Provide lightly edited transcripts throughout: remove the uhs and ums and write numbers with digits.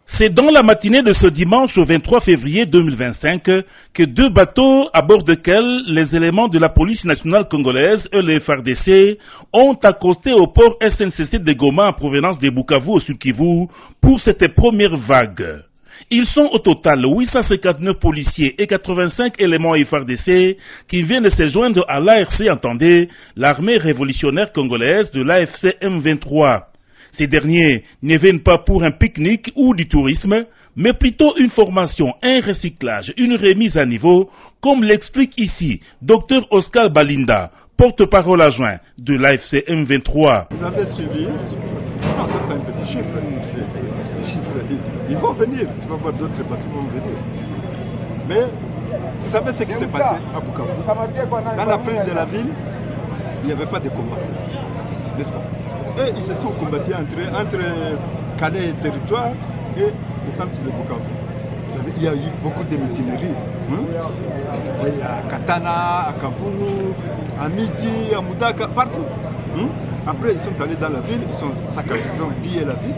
C'est dans la matinée de ce dimanche au 23 février 2025 que deux bateaux à bord desquels les éléments de la police nationale congolaise et les FARDC ont accosté au port SNCC de Goma en provenance de Bukavu au Sud-Kivu pour cette première vague. Ils sont au total 859 policiers et 85 éléments FARDC qui viennent de se joindre à l'ARC, entendez, l'armée révolutionnaire congolaise de l'AFC M23. Ces derniers ne viennent pas pour un pique-nique ou du tourisme, mais plutôt une formation, un recyclage, une remise à niveau, comme l'explique ici Dr Oscar Balinda, porte-parole adjoint de l'AFC M23. Vous avez suivi? Non, ça c'est un petit chiffre. C'est des chiffres. Ils vont venir, tu vas voir d'autres bateaux vont venir. Mais vous savez ce qui s'est passé à Bukavu? Dans la prise de la ville, il n'y avait pas de combat, n'est-ce pas? Et ils se sont combattus entre Calais et territoire et le centre de Bukavu. Vous savez, il y a eu beaucoup de mutineries. Et à Katana, à Kavumu, à Midi, à Moudaka, partout. Après, ils sont allés dans la ville, ils sont saccagés, ils ont pillé la ville.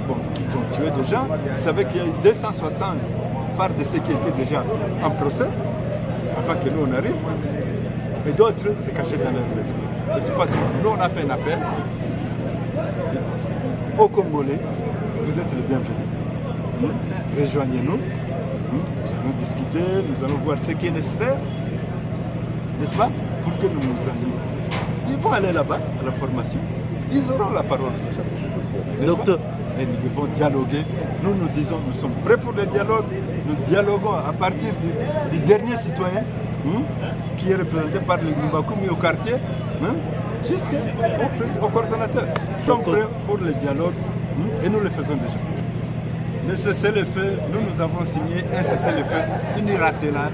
Bon, ils ont tué des gens. Vous savez qu'il y a eu 260 FARDC qui étaient déjà en procès, avant que nous on arrive. Et d'autres se cachaient dans leur maison. De toute façon, nous on a fait un appel aux Congolais, vous êtes les bienvenus. Rejoignez-nous, nous allons discuter, nous allons voir ce qui est nécessaire, n'est-ce pas, pour que nous nous allions. Ils vont aller là-bas, à la formation, ils auront la parole aussi. Docteur. Et nous devons dialoguer. Nous nous disons, nous sommes prêts pour le dialogue, nous dialoguons à partir du dernier citoyen, qui est représenté par le Ngoubakoumi au quartier, jusqu'au coordonnateur. Nous sommes prêts pour le dialogue et nous le faisons déjà. Le cessez-le-feu, nous avons signé un cessez-le-feu unilatéral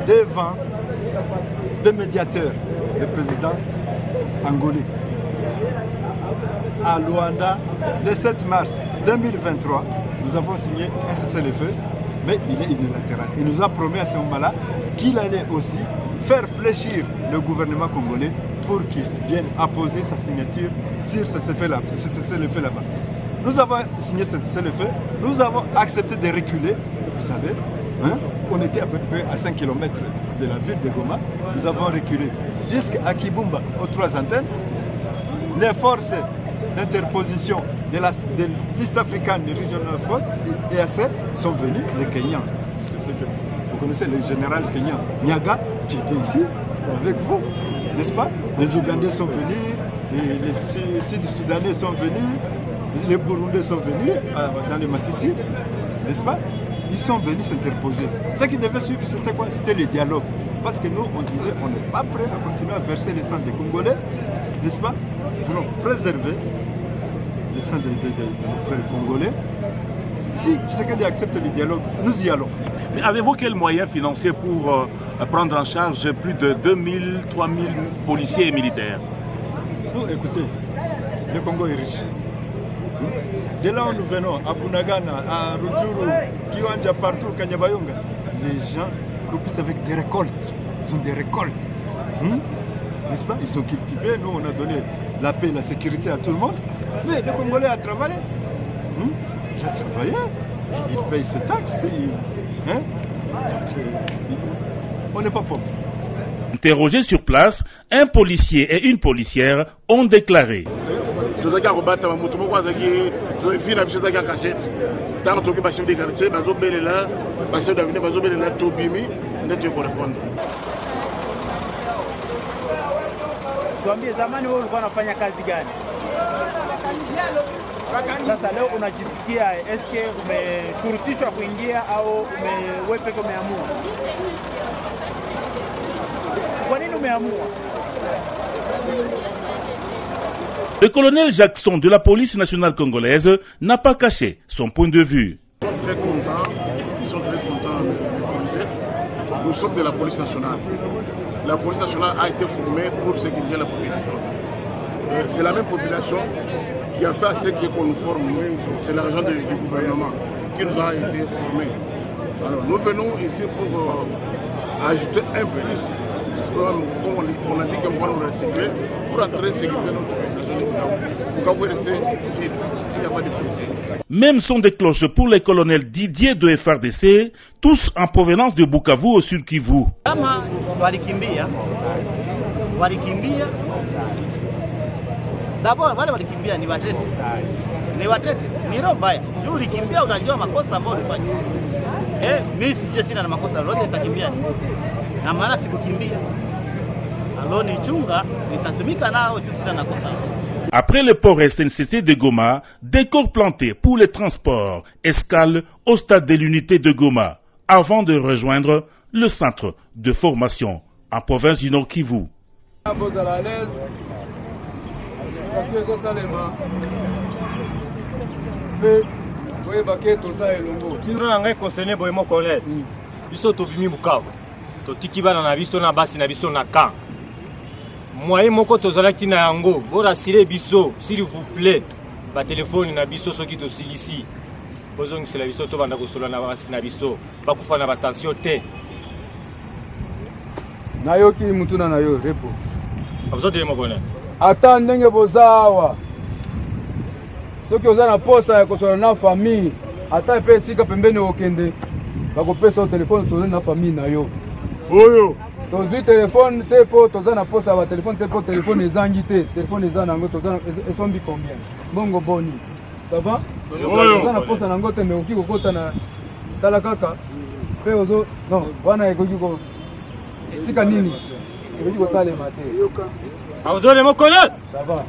devant le médiateur, le président angolais. À Luanda, le 7 mars 2023, nous avons signé un cessez-le-feu, mais il est unilatéral. Il nous a promis à ce moment-là qu'il allait aussi faire fléchir le gouvernement congolais pour qu'il vienne apposer sa signature sur ce cessez-le-feu là-bas. Nous avons signé ce cessez-le-feu, nous avons accepté de reculer, vous savez, on était à peu près à 5 km de la ville de Goma, nous avons reculé jusqu'à Kibumba, aux 3 antennes. Les forces d'interposition de l'East African Regional Force, EAC, sont venus, les Kenyans. Vous connaissez le général kenyan Nyaga, qui était ici avec vous, n'est-ce pas? Les Ougandais sont venus, les Sud-Soudanais sont venus, les Burundais sont venus dans les Massissi, n'est-ce pas? Ils sont venus s'interposer. Ce qui devait suivre, c'était quoi? C'était le dialogue. Parce que nous, on disait, on n'est pas prêt à continuer à verser le sang des Congolais, n'est-ce pas? Nous voulons préserver le sang de nos frères congolais. Si Tshisekedi accepte le dialogue, nous y allons. Mais avez-vous quels moyens financiers pour prendre en charge plus de 2000, 3000 policiers et militaires? Nous, écoutez, le Congo est riche. De là où nous venons, à Bunagana, à Rutshuru, Kiwanja, partout, Kanyabayonga, les gens produisent avec des récoltes. Ils ont des récoltes. N'est-ce pas? Ils sont cultivés. Nous, on a donné la paix, la sécurité à tout le monde. Mais les Congolais ont travaillé. J'ai travaillé. Ils payent ses taxes. On n'est pas pauvres. Interrogés sur place, un policier et une policière ont déclaré. Tuambie, zamani wewe ulikuwa unafanya kazi gani? Sasa leo unajisikia eske umeshurutishwa kuingia au wewe peke umeamua? Kwa nini umeamua? Le colonel Jackson de la police nationale congolaise n'a pas caché son point de vue. Ils sont très contents de policiers. Nous sommes de la police nationale. La police nationale a été formée pour sécuriser la population. C'est la même population qui a fait à ce qu'on nous forme. C'est l'argent du gouvernement qui nous a été formé. Alors nous venons ici pour ajouter un plus, comme on a dit qu'on va nous recycler, pour entrer sécuriser notre population. Pourquoi vous restez vide? Il n'y a pas de soucis. Même son des cloches pour les colonels Didier de FRDC, tous en provenance de Bukavu au Sud Kivu. Kama walikimbia d'abord wale walikimbia ni watete, ni roho mbaya. Juu ulikimbia unajua makosa ambayo ulifanya. Mimi sije sina na makosa lolote, nitakimbia na maana sikukimbia. Aloni chunga nitatumika nao juu sina na kosa. Après le port SNCC de Goma, décor planté pour les transports, escale au stade de l'unité de Goma, avant de rejoindre le centre de formation en province du Nord Kivu. Moi moko tozalaki na yango borasire biso s'il vous plaît ba téléphone na biso soki to silisi bozongisela biso to banda kosola na basi na biso bakufa na batension te nayoki mutuna na yo repo abazode moko na ata ndenge bozawa soki oza na posa ya kosola na famille ata pe sika pembeni okende bakopesa telefone sola na famille na yo Oyo tozwi telefone te po toza na posa ba telefone te po telefone ezangi te telefone eza nango toza esombi combien bongo boni ça va toza na posa nango te me oki kokota na tala kaka pe ozo non wana ekoki ko sika nini ekoki kosalema te abazode moko na ça va.